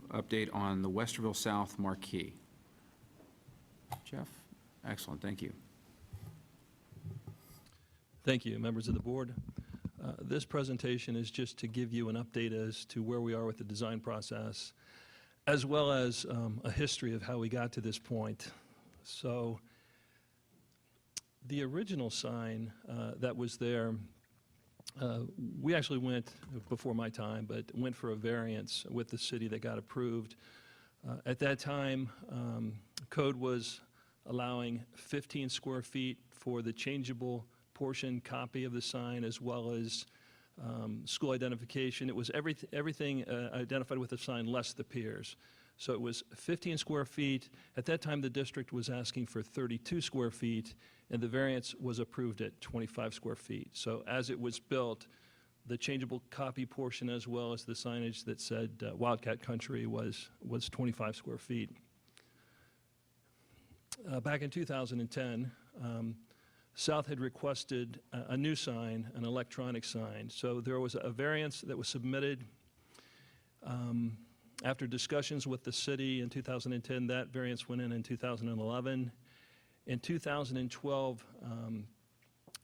Update on the Westerville South Marquee. Jeff? Excellent, thank you. Thank you, members of the board. This presentation is just to give you an update as to where we are with the design process, as well as a history of how we got to this point. So the original sign that was there, we actually went, before my time, but went for a variance with the city that got approved. At that time, code was allowing 15 square feet for the changeable portion copy of the sign, as well as school identification. It was everything identified with the sign less the piers. So it was 15 square feet. At that time, the district was asking for 32 square feet, and the variance was approved at 25 square feet. So as it was built, the changeable copy portion, as well as the signage that said Wildcat Country, was 25 square feet. Back in 2010, South had requested a new sign, an electronic sign. So there was a variance that was submitted. After discussions with the city in 2010, that variance went in 2011. In 2012,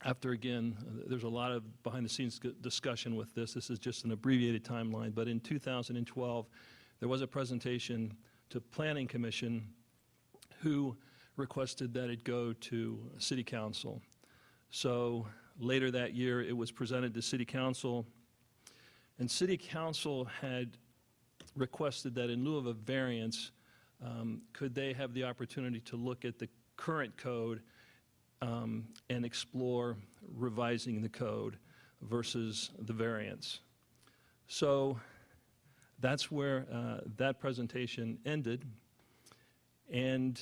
after again, there's a lot of behind-the-scenes discussion with this. This is just an abbreviated timeline. But in 2012, there was a presentation to Planning Commission who requested that it go to City Council. So later that year, it was presented to City Council, and City Council had requested that in lieu of a variance, could they have the opportunity to look at the current code and explore revising the code versus the variance. So that's where that presentation ended, and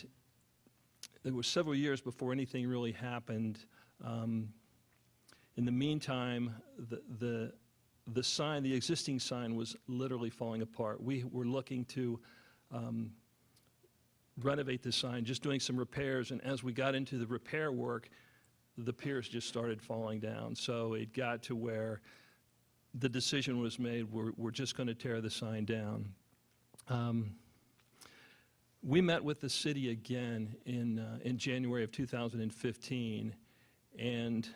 there were several years before anything really happened. In the meantime, the sign, the existing sign, was literally falling apart. We were looking to renovate the sign, just doing some repairs, and as we got into the repair work, the piers just started falling down. So it got to where the decision was made, we're just going to tear the sign down. We met with the city again in January of 2015, and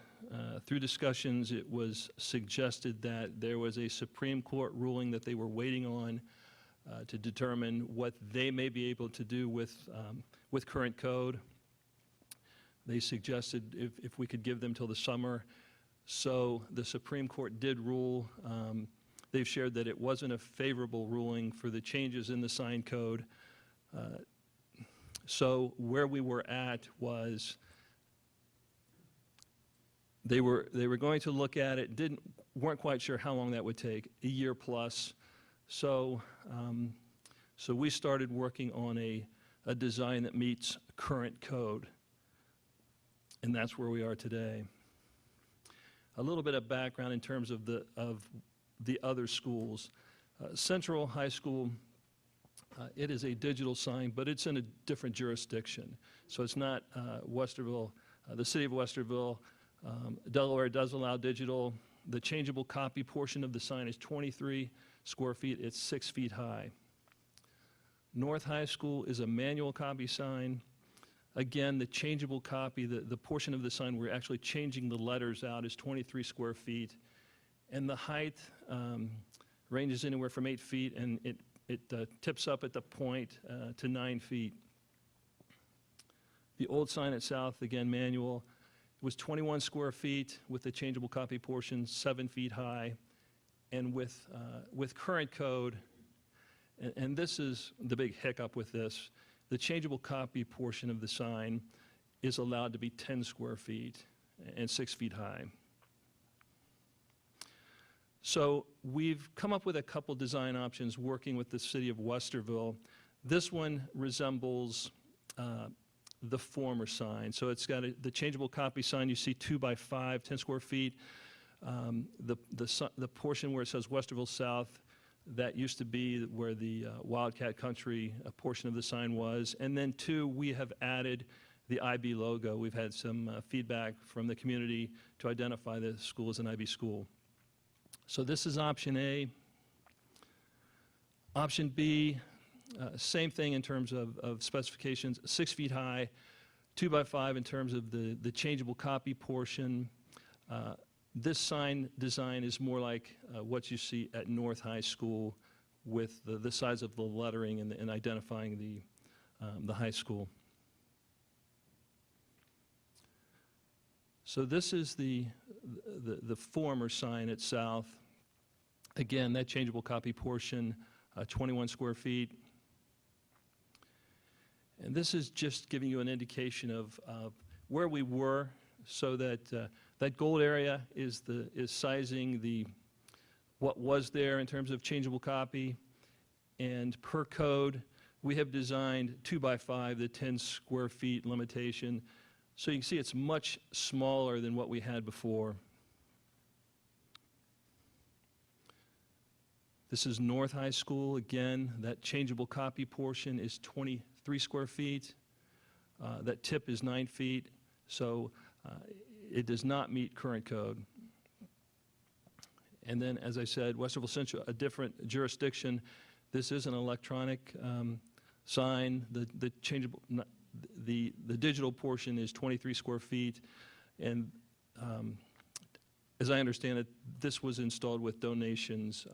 through discussions, it was suggested that there was a Supreme Court ruling that they were waiting on to determine what they may be able to do with current code. They suggested if we could give them till the summer. So the Supreme Court did rule. They've shared that it wasn't a favorable ruling for the changes in the sign code. So where we were at was they were going to look at it, weren't quite sure how long that would take, a year plus. So we started working on a design that meets current code, and that's where we are today. A little bit of background in terms of the other schools. Central High School, it is a digital sign, but it's in a different jurisdiction. So it's not Westerville. The city of Westerville, Delaware does allow digital. The changeable copy portion of the sign is 23 square feet. It's 6 feet high. North High School is a manual copy sign. Again, the changeable copy, the portion of the sign we're actually changing the letters out, is 23 square feet. And the height ranges anywhere from 8 feet, and it tips up at the point to 9 feet. The old sign at South, again manual, was 21 square feet with the changeable copy portion, 7 feet high. And with current code, and this is the big hiccup with this, the changeable copy portion of the sign is allowed to be 10 square feet and 6 feet high. So we've come up with a couple design options working with the city of Westerville. This one resembles the former sign. So it's got the changeable copy sign. You see 2 by 5, 10 square feet. The portion where it says Westerville South, that used to be where the Wildcat Country portion of the sign was. And then 2, we have added the IB logo. We've had some feedback from the community to identify the school as an IB school. So this is option A. Option B, same thing in terms of specifications, 6 feet high, 2 by 5 in terms of the changeable copy portion. This sign design is more like what you see at North High School with the size of the lettering and identifying the high school. So this is the former sign at South. Again, that changeable copy portion, 21 square feet. And this is just giving you an indication of where we were, so that that gold area is sizing what was there in terms of changeable copy. And per code, we have designed 2 by 5, the 10 square feet limitation. So you can see it's much smaller than what we had before. This is North High School. Again, that changeable copy portion is 23 square feet. That tip is 9 feet. So it does not meet current code. And then, as I said, Westerville Central, a different jurisdiction. This is an electronic sign. The changeable, the digital portion is 23 square feet, and as I understand it, this was installed with donations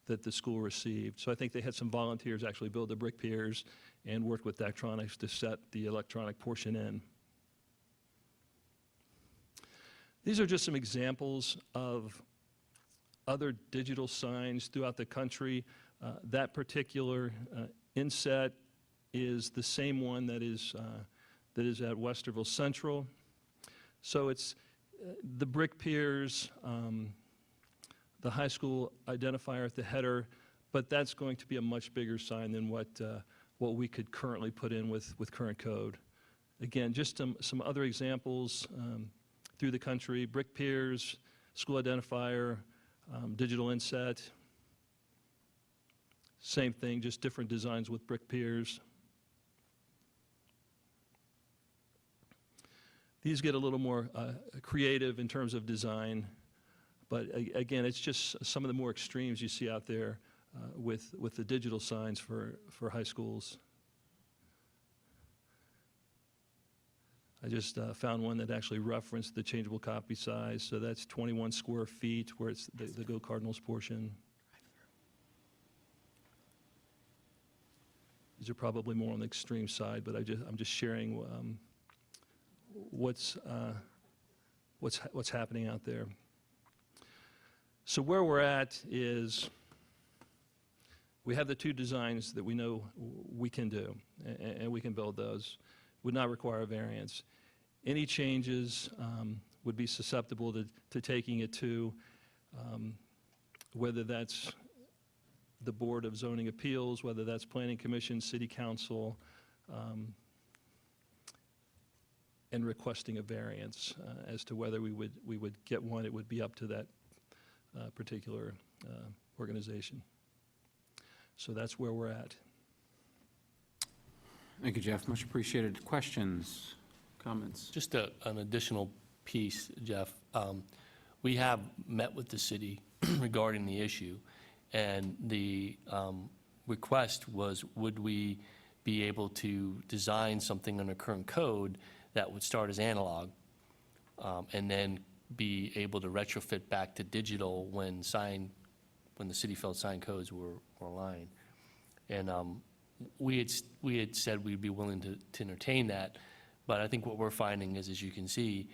that the school received. So I think they had some volunteers actually build the brick piers and work with Daktronics to set the electronic portion in. These are just some examples of other digital signs throughout the country. That particular inset is the same one that is at Westerville Central. So it's the brick piers, the high school identifier at the header, but that's going to be a much bigger sign than what we could currently put in with current code. Again, just some other examples through the country: brick piers, school identifier, digital inset. Same thing, just different designs with brick piers. These get a little more creative in terms of design, but again, it's just some of the more extremes you see out there with the digital signs for high schools. I just found one that actually referenced the changeable copy size, so that's 21 square feet, where it's the Go Cardinals portion. These are probably more on the extreme side, but I'm just sharing what's happening out there. So where we're at is we have the two designs that we know we can do, and we can build those. Would not require a variance. Any changes would be susceptible to taking it to whether that's the Board of Zoning Appeals, whether that's Planning Commission, City Council, and requesting a variance as to whether we would get one. It would be up to that particular organization. So that's where we're at. Thank you, Jeff. Much appreciated. Questions, comments? Just an additional piece, Jeff. We have met with the city regarding the issue, and the request was, would we be able to design something under current code that would start as analog and then be able to retrofit back to digital when the city felt sign codes were aligned. And we had said we'd be willing to entertain that, but I think what we're finding is, as you can see,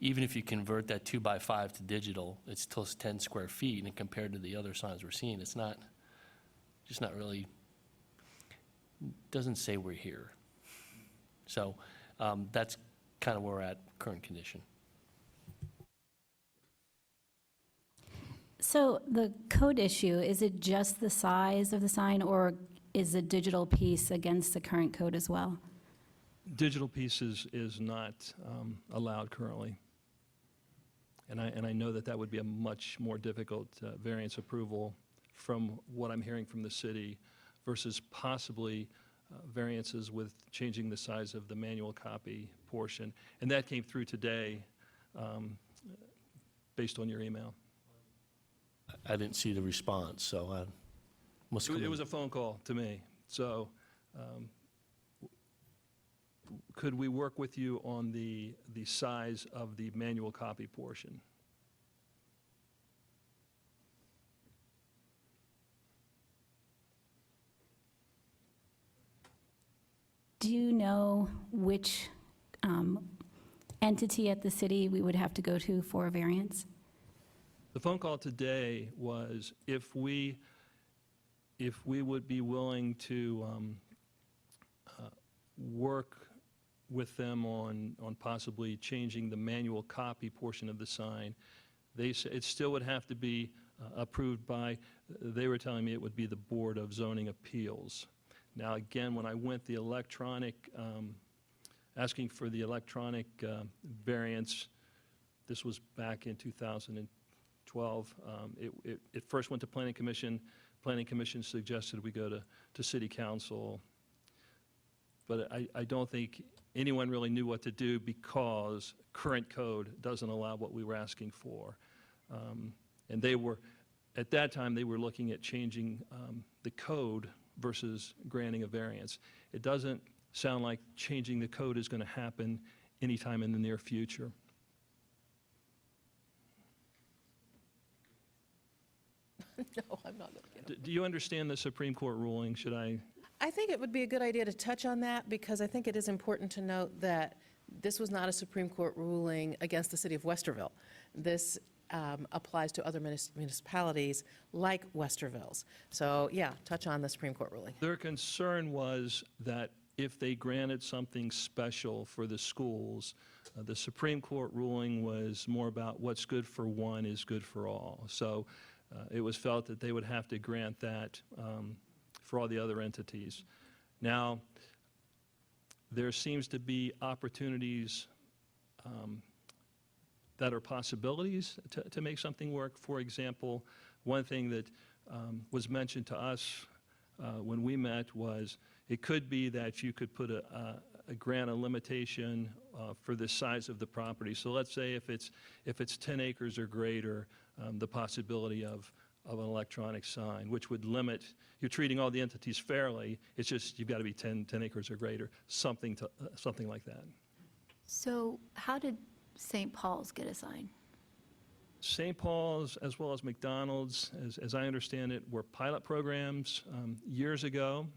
even if you convert that 2 by 5 to digital, it's still 10 square feet, and compared to the other signs we're seeing, it's not really, doesn't say we're here. So that's kind of where we're at, current condition. So the code issue, is it just the size of the sign, or is the digital piece against the current code as well? Digital piece is not allowed currently. And I know that would be a much more difficult variance approval from what I'm hearing from the city versus possibly variances with changing the size of the manual copy portion. And that came through today based on your email. I didn't see the response, so I'm must come It in. was a phone call to me. So could we work with you on the size of the manual copy portion? Do you know which entity at the city we would have to go to for a variance? The phone call today was if we would be willing to work with them on possibly changing the manual copy portion of the sign. They said it still would have to be approved by, they were telling me it would be the Board of Zoning Appeals. Now, again, when I went the electronic, asking for the electronic variance, this was back in 2012. It first went to Planning Commission. Planning Commission suggested we go to City Council. But I don't think anyone really knew what to do because current code doesn't allow what we were asking for. And they were, at that time, they were looking at changing the code versus granting a variance. It doesn't sound like changing the code is going to happen anytime in the near future. No, I'm not looking. Do you understand the Supreme Court ruling? Should I? I think it would be a good idea to touch on that, because I think it is important to note that this was not a Supreme Court ruling against the city of Westerville. This applies to other municipalities like Westerville's. So, yeah, touch on the Supreme Court ruling. Their concern was that if they granted something special for the schools, the Supreme Court ruling was more about what's good for one is good for all. So it was felt that they would have to grant that for all the other entities. Now, there seems to be opportunities that are possibilities to make something work. For example, one thing that was mentioned to us when we met was it could be that you could put a grant a limitation for the size of the property. So let's say if it's 10 acres or greater, the possibility of an electronic sign, which would limit, you're treating all the entities fairly, it's just you've got to be 10 acres or greater, something like that. So how did St. Paul's get a sign? St. Paul's, as well as McDonald's, as I understand it, were pilot programs years ago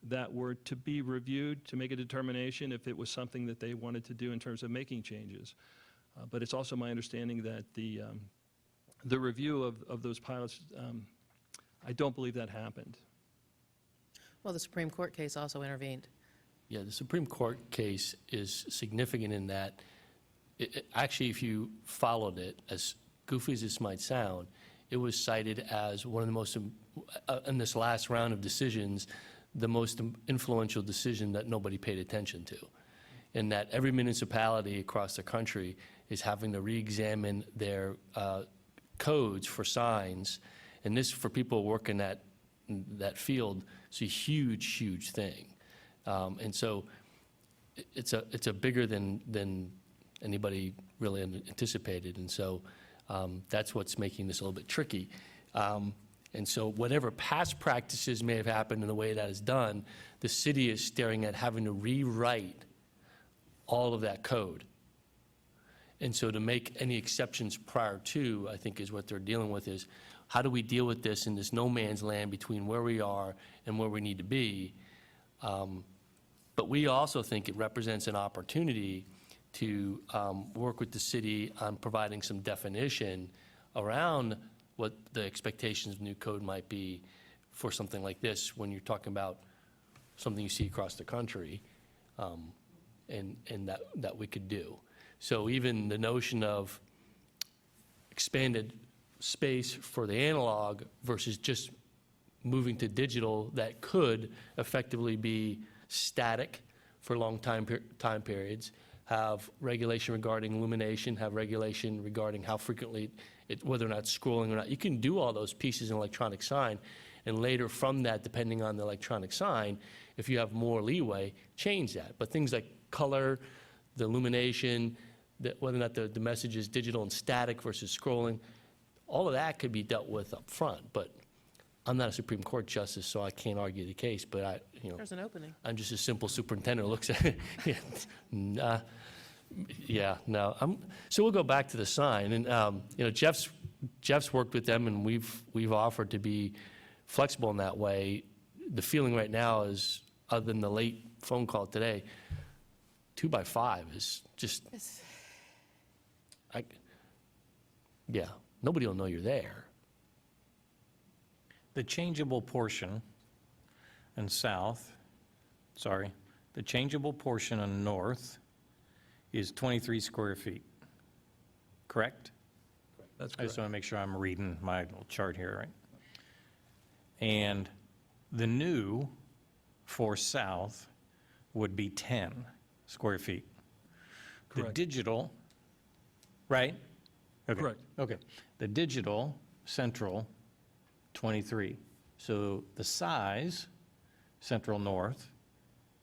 that were to be reviewed to make a determination if it was something that they wanted to do in terms of making changes. But it's also my understanding that the review of those pilots, I don't believe that happened. Well, the Supreme Court case also intervened. Yeah, the Supreme Court case is significant in that, actually, if you followed it, as goofy as this might sound, it was cited as one of the most, in this last round of decisions, the most influential decision that nobody paid attention to. And that every municipality across the country is having to re-examine their codes for signs. And this, for people working that field, is a huge, huge thing. And so it's a bigger than anybody really anticipated. And so that's what's making this a little bit tricky. And so whatever past practices may have happened in the way that is done, the city is staring at having to rewrite all of that code. And so to make any exceptions prior to, I think, is what they're dealing with, is how do we deal with this in this no man's land between where we are and where we need to be? But we also think it represents an opportunity to work with the city on providing some definition around what the expectations of new code might be for something like this when you're talking about something you see across the country, and that we could do. So even the notion of expanded space for the analog versus just moving to digital that could effectively be static for long time periods, have regulation regarding illumination, have regulation regarding how frequently, whether or not it's scrolling or not. You can do all those pieces in electronic sign, and later from that, depending on the electronic sign, if you have more leeway, change that. But things like color, the illumination, whether or not the message is digital and static versus scrolling, all of that could be dealt with up front. But I'm not a Supreme Court justice, so I can't argue the case, but There's an opening. I'm just a simple superintendent who looks at it. Nah, yeah, no. So we'll go back to the sign, and Jeff's worked with them, and we've offered to be flexible in that way. The feeling right now is, other than the late phone call today, 2x5 is just, yeah, nobody will know you're there. The changeable portion and south, the changeable portion and north is 23 square feet, correct? That's I just correct. want to make sure I'm reading my little chart here, right? And the new for south would be 10 square feet. The Correct. digital, right? Okay. Correct. Okay. The digital central, 23. So the size, central north,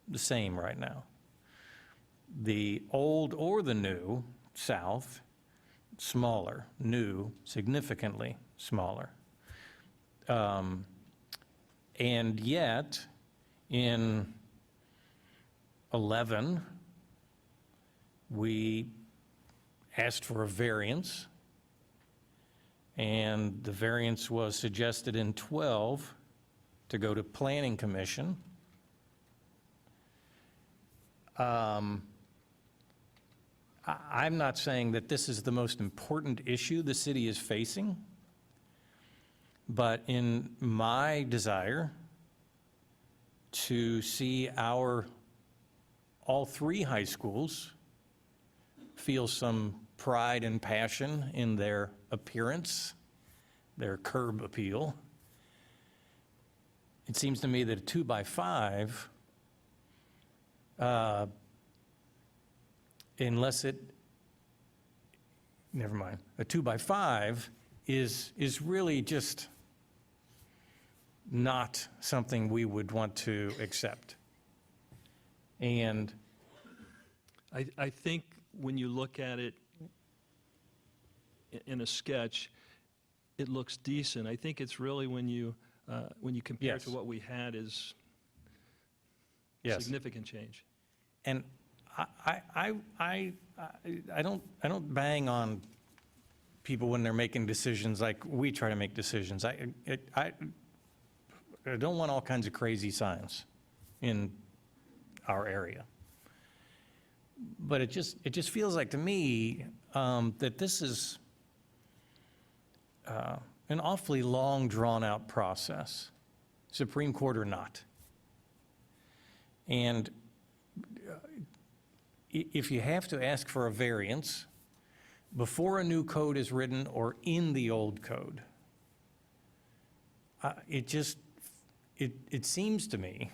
the same right now. The old or the new, south, smaller, new, significantly smaller. And yet, in 11, we asked for a variance, and the variance was suggested in 12 to go to Planning Commission. I'm not saying that this is the most important issue the city is facing, but in my desire to see all three high schools feel some pride and passion in their appearance, their curb appeal, it seems to me that a 2x5, a 2x5 is really just not something we would want to accept. And I think when you look at it in a sketch, it looks decent. I think it's really when you compare it to Yes. what we had is yes, significant change. and I don't bang on people when they're making decisions like we try to make decisions. I don't want all kinds of crazy signs in our area. But it just feels like to me that this is an awfully long, drawn-out process, Supreme Court or not. And if you have to ask for a variance before a new code is written or in the old code, it seems to me,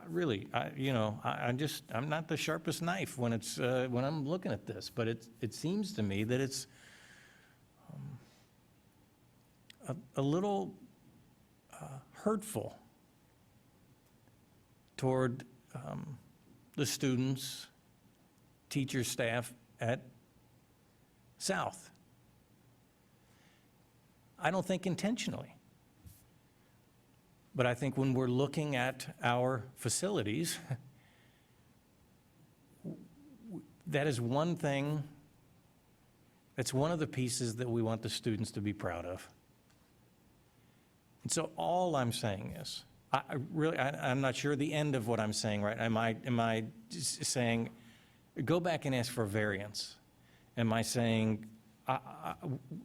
really, I'm not the sharpest knife when I'm looking at this, but it seems to me that it's a little hurtful toward the students, teachers, staff at South. I don't think intentionally. But I think when we're looking at our facilities, that is one thing, that's one of the pieces that we want the students to be proud of. And so all I'm saying is, I'm not sure the end of what I'm saying, right? Am I just saying, go back and ask for a variance? Am I saying,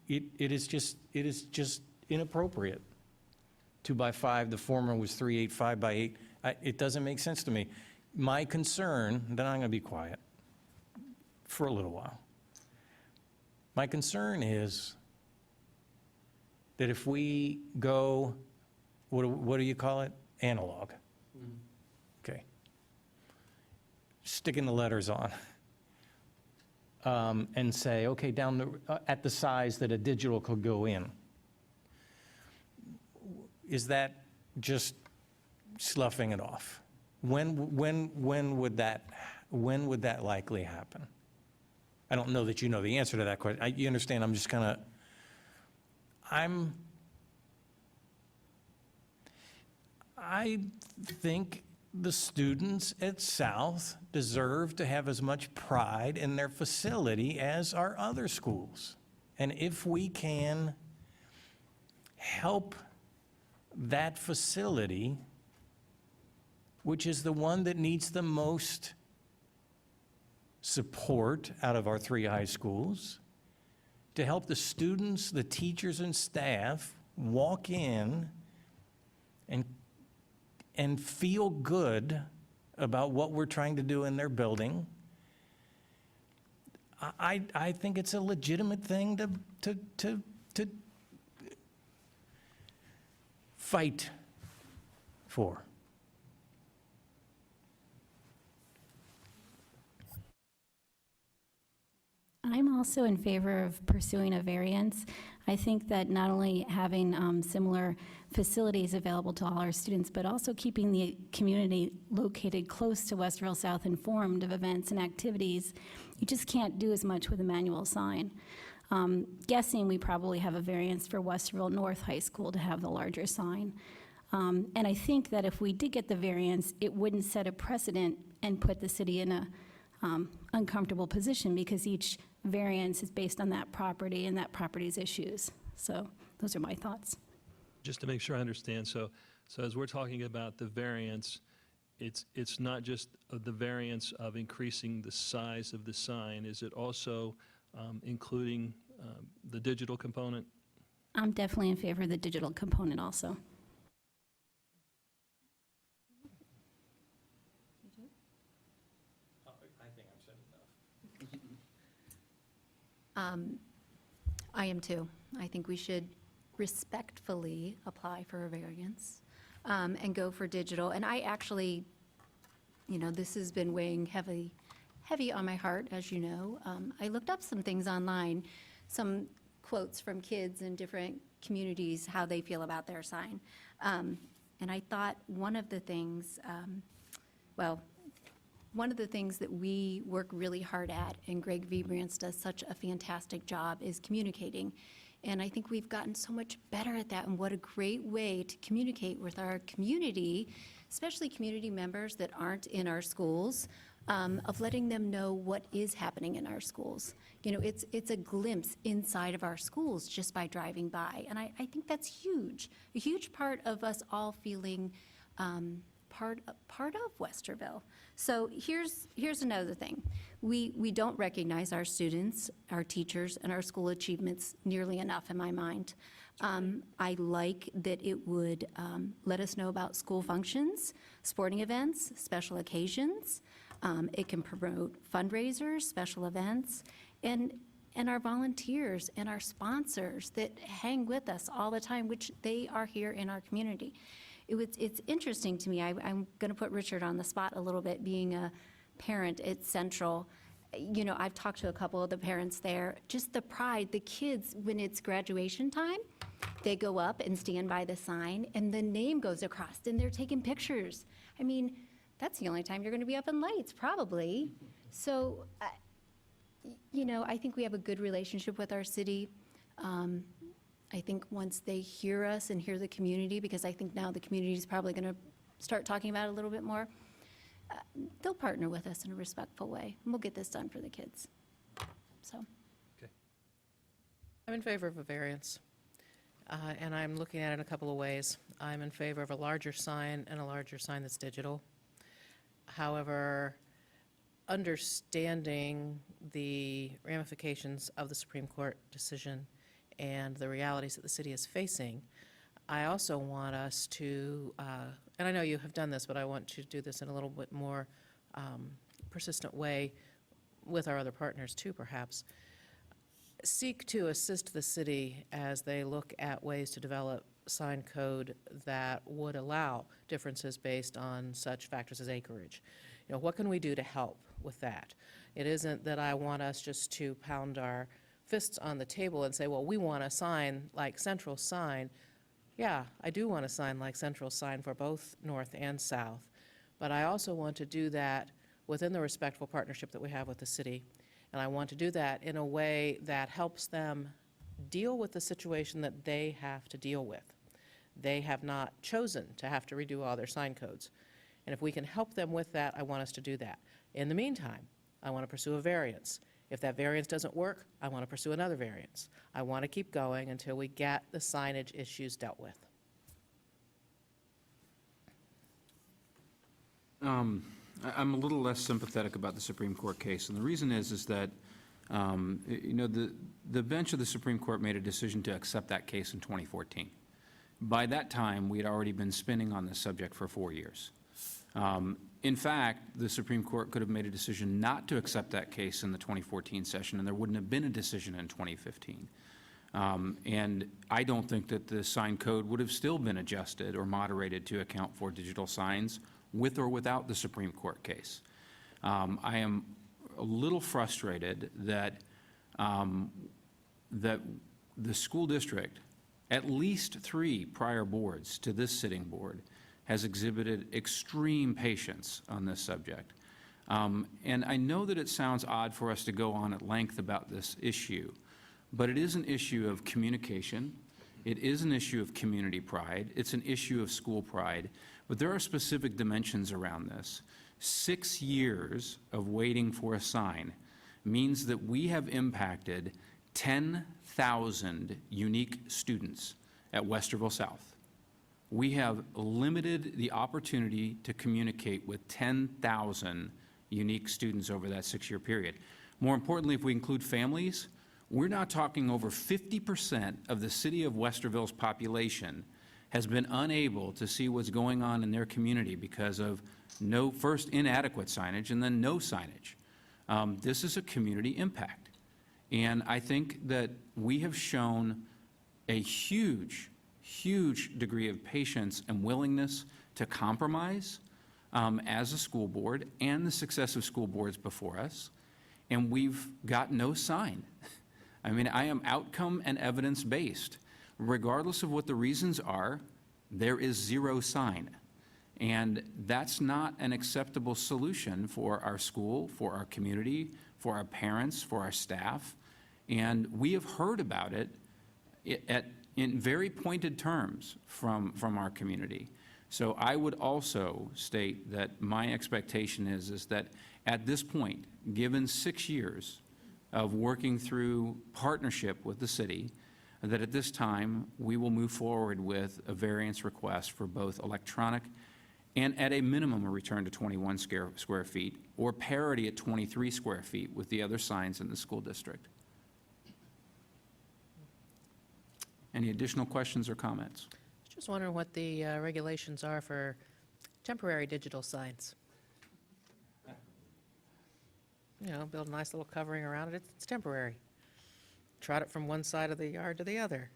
it is just inappropriate? 2x5, the former was 3/8, 5x8. It doesn't make sense to me. My concern, then I'm going to be quiet for a little while. My concern is that if we go, what do you call it? Analog. Okay. Sticking the letters on. And say, okay, at the size that a digital could go in. Is that just sloughing it off? When would that likely happen? I don't know that you know the answer to that question. You understand, I'm just kind of, I think the students at South deserve to have as much pride in their facility as our other schools. And if we can help that facility, which is the one that needs the most support out of our 3 high schools, to help the students, the teachers, and staff walk in and feel good about what we're trying to do in their building, I think it's a legitimate thing to fight for. I'm also in favor of pursuing a variance. I think that not only having similar facilities available to all our students, but also keeping the community located close to Westerville South informed of events and activities, you just can't do as much with a manual sign. Guessing we probably have a variance for Westerville North High School to have the larger sign. And I think that if we did get the variance, it wouldn't set a precedent and put the city in a uncomfortable position, because each variance is based on that property and that property's issues. So those are my thoughts. Just to make sure I understand, so as we're talking about the variance, it's not just the variance of increasing the size of the sign, is it also including the digital component? I'm definitely in favor of the digital component also. I am too. I think we should respectfully apply for a variance and go for digital. And I actually, this has been weighing heavy on my heart, as you know. I looked up some things online, some quotes from kids in different communities, how they feel about their sign. And I thought one of the things that we work really hard at, and Greg Vibrance does such a fantastic job, is communicating. And I think we've gotten so much better at that, and what a great way to communicate with our community, especially community members that aren't in our schools, of letting them know what is happening in our schools. It's a glimpse inside of our schools just by driving by. And I think that's huge, a huge part of us all feeling part of Westerville. So here's another thing. We don't recognize our students, our teachers, and our school achievements nearly enough in my mind. I like that it would let us know about school functions, sporting events, special occasions. It can promote fundraisers, special events, and our volunteers and our sponsors that hang with us all the time, which they are here in our community. It's interesting to me. I'm going to put Richard on the spot a little bit, being a parent at Central. I've talked to a couple of the parents there. Just the pride, the kids, when it's graduation time, they go up and stand by the sign, and the name goes across, and they're taking pictures. I mean, that's the only time you're going to be up in lights, probably. So, I think we have a good relationship with our city. I think once they hear us and hear the community, because I think now the community is probably going to start talking about it a little bit more, they'll partner with us in a respectful way, and we'll get this done for the kids. So, I'm in favor of a variance, and I'm looking at it in a couple of ways. I'm in favor of a larger sign and a larger sign that's digital. However, understanding the ramifications of the Supreme Court decision and the realities that the city is facing, I also want us to, and I know you have done this, but I want to do this in a little bit more persistent way with our other partners too, perhaps, seek to assist the city as they look at ways to develop sign code that would allow differences based on such factors as acreage. What can we do to help with that? It isn't that I want us just to pound our fists on the table and say, well, we want a sign like Central sign. Yeah, I do want a sign like Central sign for both North and South, but I also want to do that within the respectful partnership that we have with the city, and I want to do that in a way that helps them deal with the situation that they have to deal with. They have not chosen to have to redo all their sign codes. And if we can help them with that, I want us to do that. In the meantime, I want to pursue a variance. If that variance doesn't work, I want to pursue another variance. I want to keep going until we get the signage issues dealt with. I'm a little less sympathetic about the Supreme Court case, and the reason is that, the bench of the Supreme Court made a decision to accept that case in 2014. By that time, we had already been spinning on this subject for 4 years. In fact, the Supreme Court could have made a decision not to accept that case in the 2014 session, and there wouldn't have been a decision in 2015. And I don't think that the sign code would have still been adjusted or moderated to account for digital signs with or without the Supreme Court case. I am a little frustrated that that the school district, at least 3 prior boards to this sitting board, has exhibited extreme patience on this subject. And I know that it sounds odd for us to go on at length about this issue, but it is an issue of communication. It is an issue of community pride. It's an issue of school pride. But there are specific dimensions around this. 6 years of waiting for a sign means that we have impacted 10,000 unique students at Westerville South. We have limited the opportunity to communicate with 10,000 unique students over that 6-year period. More importantly, if we include families, we're now talking over 50% of the city of Westerville's population has been unable to see what's going on in their community because of first inadequate signage and then no signage. This is a community impact. And I think that we have shown a huge degree of patience and willingness to compromise as a school board and the successive school boards before us, and we've got no sign. I mean, I am outcome and evidence-based. Regardless of what the reasons are, there is 0 sign. And that's not an acceptable solution for our school, for our community, for our parents, for our staff. And we have heard about it in very pointed terms from our community. So I would also state that my expectation is that at this point, given 6 years of working through partnership with the city, that at this time, we will move forward with a variance request for both electronic and at a minimum a return to 21 square feet or parity at 23 square feet with the other signs in the school district. Any additional questions or comments? Just wondering what the regulations are for temporary digital signs. You know, build a nice little covering around it. It's temporary. Trot it from one side of the yard to the other.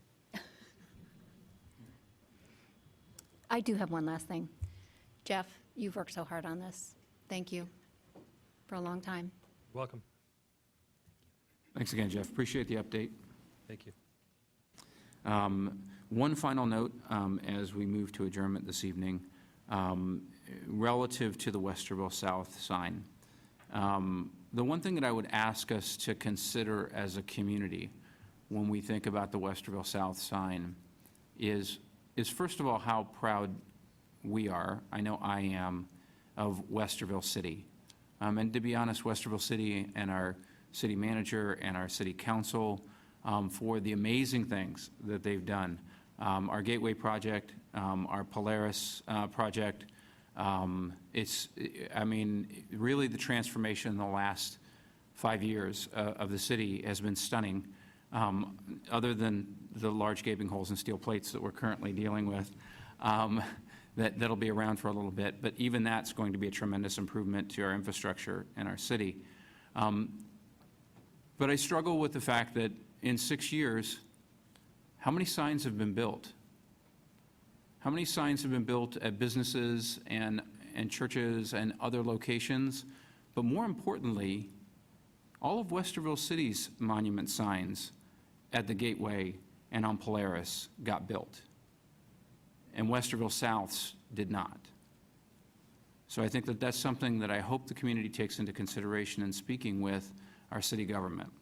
I do have one last thing. Jeff, you've worked so hard on this. Thank you for a long time. Welcome. Thanks again, Jeff. Appreciate the update. Thank you. One final note as we move to adjournment this evening, relative to the Westerville South sign. The one thing that I would ask us to consider as a community when we think about the Westerville South sign is first of all how proud we are, I know I am, of Westerville City. And to be honest, Westerville City and our city manager and our city council for the amazing things that they've done. Our Gateway project, our Polaris project, really the transformation in the last 5 years of the city has been stunning, other than the large gaping holes and steel plates that we're currently dealing with. That'll be around for a little bit, but even that's going to be a tremendous improvement to our infrastructure in our city. But I struggle with the fact that in 6 years, how many signs have been built? How many signs have been built at businesses and churches and other locations? But more importantly, all of Westerville City's monument signs at the Gateway and on Polaris got built, and Westerville South's did not. So I think that that's something that I hope the community takes into consideration in speaking with our city government.